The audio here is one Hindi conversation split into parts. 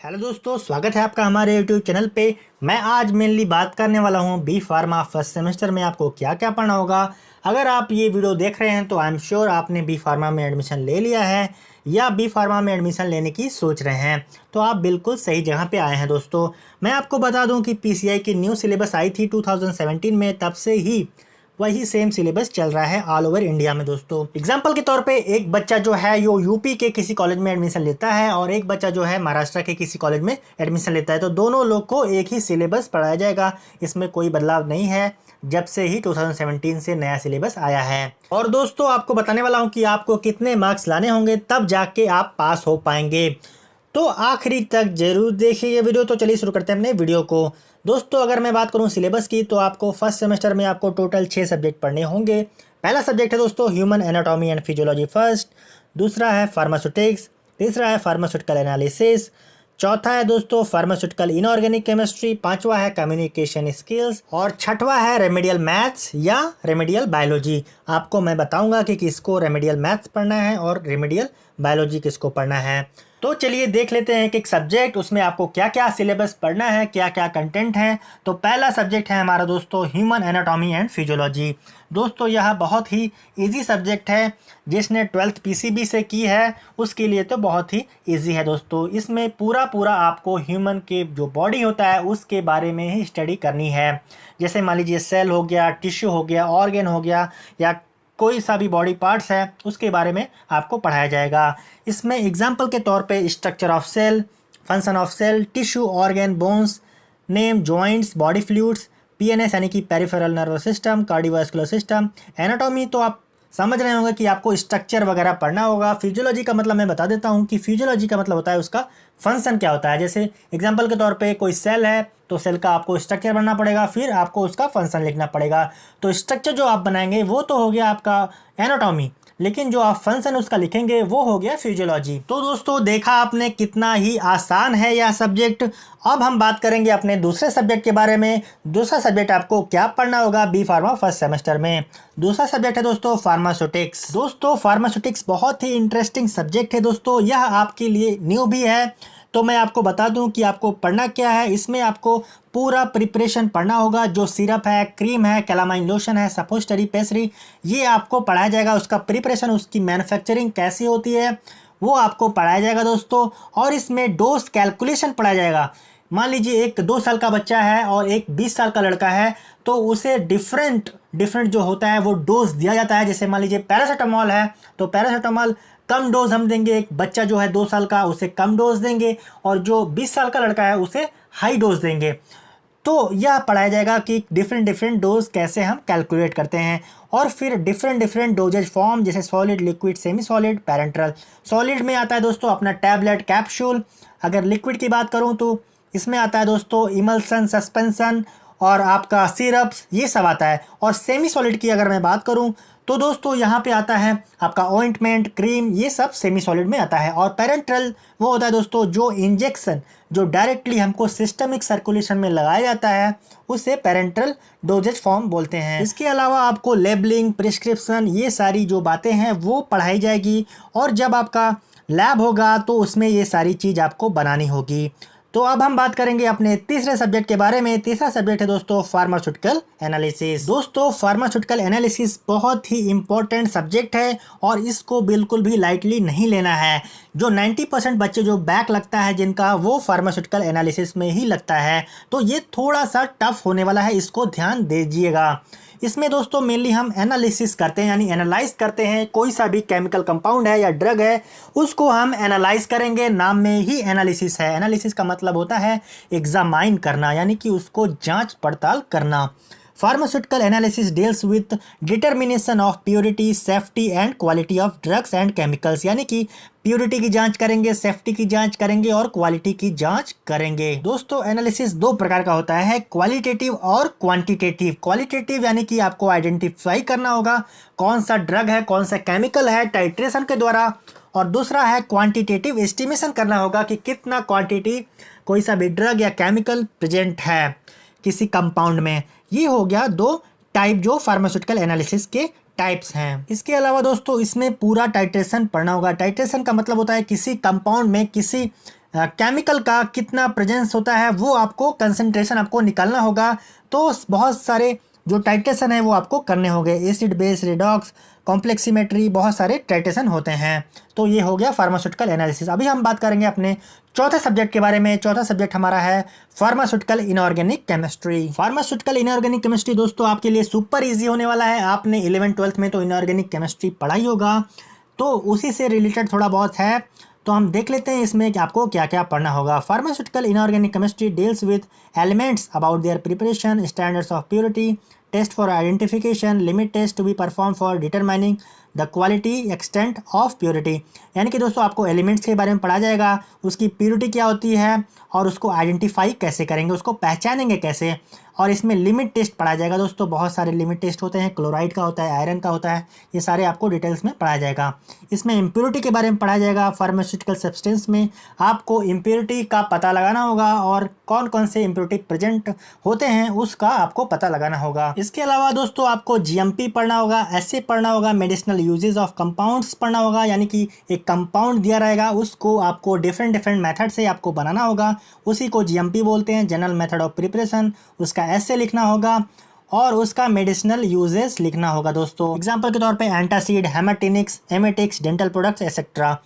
हेलो दोस्तों, स्वागत है आपका हमारे यूट्यूब चैनल पे। मैं आज मेनली बात करने वाला हूँ बी फार्मा फर्स्ट सेमेस्टर में आपको क्या क्या पढ़ना होगा। अगर आप ये वीडियो देख रहे हैं तो आई एम श्योर आपने बी फार्मा में एडमिशन ले लिया है या बी फार्मा में एडमिशन लेने की सोच रहे हैं, तो आप बिल्कुल सही जगह पे आए हैं। दोस्तों, मैं आपको बता दूं कि पीसीआई की न्यू सिलेबस आई थी 2017 में, तब से ही वही सेम सिलेबस चल रहा है ऑल ओवर इंडिया में। दोस्तों, एग्जाम्पल के तौर पे एक बच्चा जो है यो यूपी के किसी कॉलेज में एडमिशन लेता है और एक बच्चा जो है महाराष्ट्र के किसी कॉलेज में एडमिशन लेता है, तो दोनों लोग को एक ही सिलेबस पढ़ाया जाएगा। इसमें कोई बदलाव नहीं है जब से ही 2017 से नया सिलेबस आया है। और दोस्तों, आपको बताने वाला हूँ कि आपको कितने मार्क्स लाने होंगे तब जाके आप पास हो पाएंगे, तो आखिरी तक जरूर देखिए ये वीडियो। तो चलिए शुरू करते हैं अपने वीडियो को। दोस्तों, अगर मैं बात करूं सिलेबस की, तो आपको फर्स्ट सेमेस्टर में आपको टोटल 6 सब्जेक्ट पढ़ने होंगे। पहला सब्जेक्ट है दोस्तों human anatomy and physiology first, दूसरा है फार्मास्यूटिक्स, तीसरा है फार्मास्यूटिकल एनालिसिस, चौथा है दोस्तों फार्मास्यूटिकल इनऑर्गेनिक केमिस्ट्री, पांचवा है कम्युनिकेशन स्किल्स और छठवा है रेमेडियल मैथ्स या रेमेडियल बायोलॉजी। आपको मैं बताऊंगा कि किसको रेमेडियल मैथ्स पढ़ना है और रेमेडियल बायोलॉजी किसको पढ़ना है। तो चलिए देख लेते हैं कि एक सब्जेक्ट उसमें आपको क्या क्या सिलेबस पढ़ना है, क्या क्या कंटेंट है। तो पहला सब्जेक्ट है हमारा दोस्तों ह्यूमन एनाटॉमी एंड फिजियोलॉजी। दोस्तों, यह बहुत ही इजी सब्जेक्ट है। जिसने 12th पीसीबी से की है उसके लिए तो बहुत ही इजी है। दोस्तों, इसमें पूरा आपको ह्यूमन के जो बॉडी होता है उसके बारे में ही स्टडी करनी है। जैसे मान लीजिए सेल हो गया, टिश्यू हो गया, ऑर्गन हो गया या कोई सा भी बॉडी पार्ट्स है उसके बारे में आपको पढ़ाया जाएगा। इसमें एग्जाम्पल के तौर पे structure of cell, function of cell, tissue, organ, bones, name, joints, body fluids, PNS यानी कि peripheral nervous system, cardiovascular system. Anatomy तो आप समझ रहे होंगे कि आपको स्ट्रक्चर वगैरह पढ़ना होगा। फिजियोलॉजी का मतलब मैं बता देता हूँ कि फिजियोलॉजी का मतलब होता है उसका फंक्शन क्या होता है। जैसे एग्जाम्पल के तौर पे कोई सेल है तो सेल का आपको स्ट्रक्चर बनना पड़ेगा, फिर आपको उसका फंक्शन लिखना पड़ेगा। तो स्ट्रक्चर जो आप बनाएंगे वो तो हो गया आपका एनाटॉमी, लेकिन जो आप फंक्शन उसका लिखेंगे वो हो गया फिजियोलॉजी। तो दोस्तों, देखा आपने कितना ही आसान है यह सब्जेक्ट। अब हम बात करेंगे अपने दूसरे सब्जेक्ट के बारे में। दूसरा सब्जेक्ट आपको क्या पढ़ना होगा बी फार्मा फर्स्ट सेमेस्टर में। दूसरा सब्जेक्ट है दोस्तों फार्मास्यूटिक्स। दोस्तों, फार्मास्यूटिक्स बहुत ही इंटरेस्टिंग सब्जेक्ट है। दोस्तों, यह आपके लिए न्यू भी है, तो मैं आपको बता दूं कि आपको पढ़ना क्या है। इसमें आपको पूरा प्रिपरेशन पढ़ना होगा। जो सिरप है, क्रीम है, कैलामाइन लोशन है, सपोजिटरी, पेस्ट्री, ये आपको पढ़ाया जाएगा। उसका प्रिपरेशन, उसकी मैन्युफैक्चरिंग कैसी होती है वो आपको पढ़ाया जाएगा दोस्तों। और इसमें डोज कैलकुलेशन पढ़ाया जाएगा। मान लीजिए एक 2 साल का बच्चा है और एक 20 साल का लड़का है, तो उसे डिफरेंट जो होता है वो डोज दिया जाता है। जैसे मान लीजिए पैरासीटामॉल है तो पैरासीटामॉल कम डोज हम देंगे, एक बच्चा जो है 2 साल का उसे कम डोज देंगे, और जो 20 साल का लड़का है उसे हाई डोज देंगे। तो यह पढ़ाया जाएगा कि डिफरेंट डोज कैसे हम कैलकुलेट करते हैं। और फिर डिफरेंट डोजेज फॉर्म, जैसे solid, liquid, semi solid, parenteral. Solid में आता है दोस्तों अपना टैबलेट, कैप्सूल। अगर लिक्विड की बात करूं तो इसमें आता है दोस्तों इमल्सन, सस्पेंशन और आपका सिरप्स, ये सब आता है। और सेमी सॉलिड की अगर मैं बात करूं तो दोस्तों यहाँ पे आता है आपका ऑइंटमेंट, क्रीम, ये सब सेमी सॉलिड में आता है। और पैरेंट्रल वो होता है दोस्तों जो इंजेक्शन जो डायरेक्टली हमको सिस्टमिक सर्कुलेशन में लगाया जाता है, उसे पैरेंट्रल डोजेज फॉर्म बोलते हैं। इसके अलावा आपको लेबलिंग, प्रिस्क्रिप्शन, ये सारी जो बातें हैं वो पढ़ाई जाएगी। और जब आपका लैब होगा तो उसमें ये सारी चीज़ आपको बनानी होगी। तो अब हम बात करेंगे अपने तीसरे सब्जेक्ट के बारे में। तीसरा सब्जेक्ट है दोस्तों फार्मास्यूटिकल एनालिसिस। दोस्तों, फार्मास्यूटिकल एनालिसिस बहुत ही इंपॉर्टेंट सब्जेक्ट है और इसको बिल्कुल भी लाइटली नहीं लेना है। जो 90% बच्चे जो बैक लगता है जिनका, वो फार्मास्यूटिकल एनालिसिस में ही लगता है। तो ये थोड़ा सा टफ होने वाला है, इसको ध्यान दीजिएगा। इसमें दोस्तों मेनली हम एनालिसिस करते हैं, यानी एनालाइज करते हैं। कोई सा भी केमिकल कंपाउंड है या ड्रग है उसको हम एनालाइज करेंगे। नाम में ही एनालिसिस है। एनालिसिस का मतलब होता है एग्जामाइन करना, यानी कि उसको जांच पड़ताल करना। Pharmaceutical analysis deals with determination of purity, safety and quality of drugs and chemicals, यानी कि प्योरिटी की जांच करेंगे, सेफ्टी की जांच करेंगे और क्वालिटी की जांच करेंगे। दोस्तों, एनालिसिस 2 प्रकार का होता है, क्वालिटेटिव और क्वांटिटेटिव। क्वालिटेटिव यानी कि आपको आइडेंटिफाई करना होगा कौन सा ड्रग है, कौन सा केमिकल है टाइट्रेशन के द्वारा। और दूसरा है क्वांटिटेटिव, एस्टिमेशन करना होगा कि कितना क्वांटिटी कोई सा भी ड्रग या केमिकल प्रेजेंट है किसी कंपाउंड में। ये हो गया 2 टाइप जो फार्मास्यूटिकल एनालिसिस के टाइप्स हैं। इसके अलावा दोस्तों इसमें पूरा टाइट्रेशन पढ़ना होगा। टाइट्रेशन का मतलब होता है किसी कंपाउंड में किसी केमिकल का कितना प्रेजेंस होता है वो आपको कंसंट्रेशन आपको निकालना होगा। तो बहुत सारे जो टाइट्रेशन है वो आपको करने होंगे, एसिड बेस रिडॉक्स, कॉम्प्लेक्सीमेट्री, बहुत सारे टाइट्रेशन होते हैं। तो ये हो गया फार्मास्यूटिकल एनालिसिस। अभी हम बात करेंगे अपने चौथे सब्जेक्ट के बारे में। चौथा सब्जेक्ट हमारा है pharmaceutical inorganic chemistry. Pharmaceutical inorganic chemistry दोस्तों आपके लिए सुपर इजी होने वाला है। आपने 11th-12th में तो इनऑर्गेनिक केमिस्ट्री पढ़ाई होगा, तो उसी से रिलेटेड थोड़ा बहुत है। तो हम देख लेते हैं इसमें कि आपको क्या क्या पढ़ना होगा। Pharmaceutical inorganic chemistry deals with elements about their preparation, standards of purity, test for identification, limit test to be perform for determining the quality extent of purity. यानी कि दोस्तों आपको एलिमेंट्स के बारे में पढ़ा जाएगा, उसकी प्योरिटी क्या होती है और उसको आइडेंटिफाई कैसे करेंगे, उसको पहचानेंगे कैसे। और इसमें लिमिट टेस्ट पढ़ा जाएगा दोस्तों, बहुत सारे लिमिट टेस्ट होते हैं, क्लोराइड का होता है, आयरन का होता है, ये सारे आपको डिटेल्स में पढ़ा जाएगा। इसमें इम्प्योरिटी के बारे में पढ़ा जाएगा। फार्मास्यूटिकल सब्सटेंस में आपको इम्प्योरिटी का पता लगाना होगा और कौन कौन से इम्प्योरिटी प्रेजेंट होते हैं उसका आपको पता लगाना होगा। इसके अलावा दोस्तों आपको जीएमपी पढ़ना होगा, एसए पढ़ना होगा, मेडिसिनल यूजेस ऑफ कंपाउंड्स पढ़ना होगा। यानी कि एक कंपाउंड दिया रहेगा, उसको आपको डिफरेंट मेथड से आपको बनाना होगा, उसी को जीएमपी बोलते हैं, जनरल मेथड ऑफ प्रिपरेशन। उसका एसए लिखना होगा और उसका मेडिसिनल यूजेस लिखना होगा दोस्तों। एग्जांपल के तौर पे antacid, haematinics, emetics, dental products etcetera.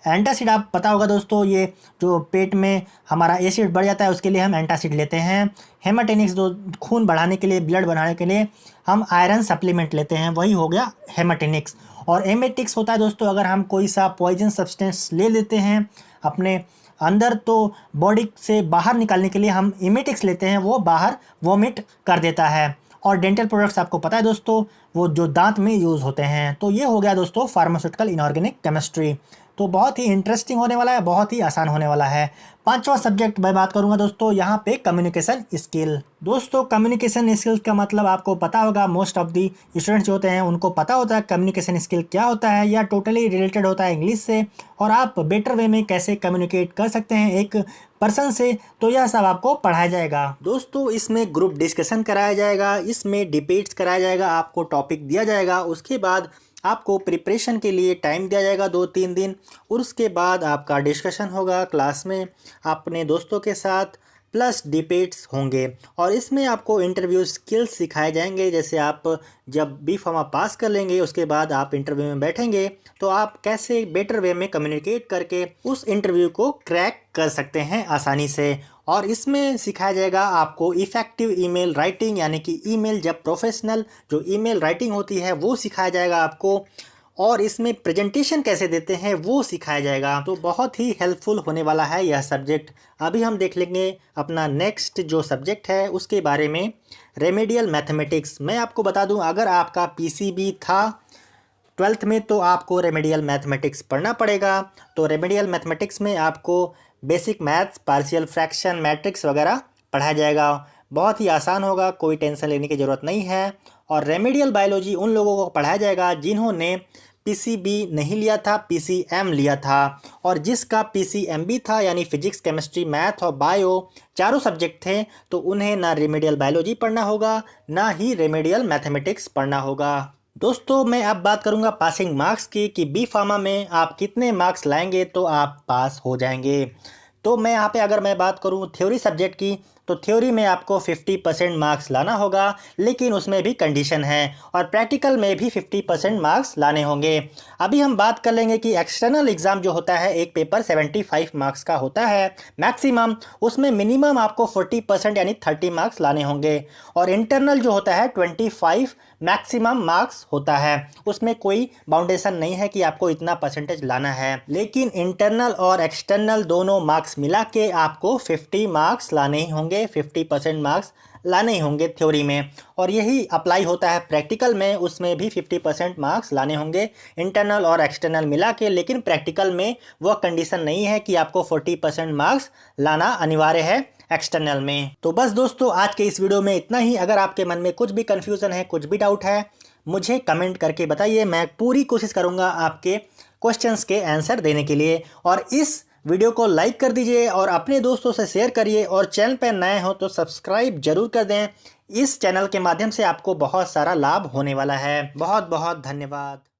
Antacid आप पता होगा दोस्तों, ये जो पेट में हमारा एसिड बढ़ जाता है उसके लिए हम एंटासिड लेते हैं। हेमाटिनिक्स जो खून बढ़ाने के लिए, ब्लड बढ़ाने के लिए हम आयरन सप्लीमेंट लेते हैं, वही हो गया हेमाटिनिक्स। और एमेटिक्स होता है दोस्तों अगर हम कोई सा पॉइजन सब्सटेंस ले लेते हैं अपने अंदर, तो बॉडी से बाहर निकालने के लिए हम इमेटिक्स लेते हैं, वो बाहर वोमिट कर देता है। और डेंटल प्रोडक्ट्स आपको पता है दोस्तों, वो जो दांत में यूज़ होते हैं। तो ये हो गया दोस्तों फार्मास्यूटिकल इनऑर्गेनिक केमिस्ट्री। तो बहुत ही इंटरेस्टिंग होने वाला है, बहुत ही आसान होने वाला है। पांचवा सब्जेक्ट मैं बात करूंगा दोस्तों यहाँ पे कम्युनिकेशन स्किल। दोस्तों कम्युनिकेशन स्किल्स का मतलब आपको पता होगा, मोस्ट ऑफ दी स्टूडेंट्स जो होते हैं उनको पता होता है कम्युनिकेशन स्किल क्या होता है, या टोटली रिलेटेड होता है इंग्लिश से, और आप बेटर वे में कैसे कम्युनिकेट कर सकते हैं एक पर्सन से। तो यह सब आपको पढ़ाया जाएगा दोस्तों। इसमें ग्रुप डिस्कशन कराया जाएगा, इसमें डिबेट्स कराया जाएगा, आपको टॉपिक दिया जाएगा, उसके बाद आपको प्रिपरेशन के लिए टाइम दिया जाएगा 2-3 दिन, और उसके बाद आपका डिस्कशन होगा क्लास में अपने दोस्तों के साथ, प्लस डिबेट्स होंगे। और इसमें आपको इंटरव्यू स्किल्स सिखाए जाएंगे। जैसे आप जब बी फार्मा पास कर लेंगे उसके बाद आप इंटरव्यू में बैठेंगे तो आप कैसे बेटर वे में कम्युनिकेट करके उस इंटरव्यू को क्रैक कर सकते हैं आसानी से। और इसमें सिखाया जाएगा आपको इफ़ेक्टिव ईमेल राइटिंग, यानी कि ईमेल जब प्रोफेशनल जो ईमेल राइटिंग होती है वो सिखाया जाएगा आपको। और इसमें प्रेजेंटेशन कैसे देते हैं वो सिखाया जाएगा। तो बहुत ही हेल्पफुल होने वाला है यह सब्जेक्ट। अभी हम देख लेंगे अपना नेक्स्ट जो सब्जेक्ट है उसके बारे में, रेमेडियल मैथमेटिक्स। मैं आपको बता दूं अगर आपका पीसीबी था 12th में तो आपको रेमेडियल मैथमेटिक्स पढ़ना पड़ेगा। तो रेमेडियल मैथमेटिक्स में आपको basic maths, partial fraction, matrix वगैरह पढ़ाया जाएगा। बहुत ही आसान होगा, कोई टेंशन लेने की ज़रूरत नहीं है। और रेमेडियल बायोलॉजी उन लोगों को पढ़ाया जाएगा जिन्होंने पीसीबी नहीं लिया था, पीसीएम लिया था। और जिसका पीसीएमबी था यानी फिजिक्स, केमिस्ट्री, मैथ और बायो चारों सब्जेक्ट थे, तो उन्हें ना रेमेडियल बायोलॉजी पढ़ना होगा ना ही रेमेडियल मैथमेटिक्स पढ़ना होगा। दोस्तों मैं अब बात करूंगा पासिंग मार्क्स की, कि बी फार्मा में आप कितने मार्क्स लाएंगे तो आप पास हो जाएंगे। तो मैं यहाँ पे अगर मैं बात करूँ थ्योरी सब्जेक्ट की, तो थ्योरी में आपको 50% मार्क्स लाना होगा, लेकिन उसमें भी कंडीशन है। और प्रैक्टिकल में भी 50% मार्क्स लाने होंगे। अभी हम बात कर लेंगे कि एक्सटर्नल एग्ज़ाम जो होता है, एक पेपर 75 मार्क्स का होता है मैक्सिमम, उसमें मिनिमम आपको 40% यानी 30 मार्क्स लाने होंगे। और इंटरनल जो होता है 25 मैक्सिमम मार्क्स होता है, उसमें कोई बाउंडेशन नहीं है कि आपको इतना परसेंटेज लाना है। लेकिन इंटरनल और एक्सटर्नल दोनों मार्क्स मिला के आपको 50 मार्क्स लाने ही होंगे, 50% मार्क्स लाने ही होंगे थ्योरी में। और यही अप्लाई होता है प्रैक्टिकल में, उसमें भी 50% मार्क्स लाने होंगे इंटरनल और एक्सटर्नल मिला के। लेकिन प्रैक्टिकल में वह कंडीशन नहीं है कि आपको 40% मार्क्स लाना अनिवार्य है एक्सटर्नल में। तो बस दोस्तों आज के इस वीडियो में इतना ही। अगर आपके मन में कुछ भी कन्फ्यूज़न है, कुछ भी डाउट है, मुझे कमेंट करके बताइए। मैं पूरी कोशिश करूँगा आपके क्वेश्चंस के आंसर देने के लिए। और इस वीडियो को लाइक कर दीजिए और अपने दोस्तों से शेयर करिए। और चैनल पर नए हो तो सब्सक्राइब जरूर कर दें। इस चैनल के माध्यम से आपको बहुत सारा लाभ होने वाला है। बहुत बहुत धन्यवाद।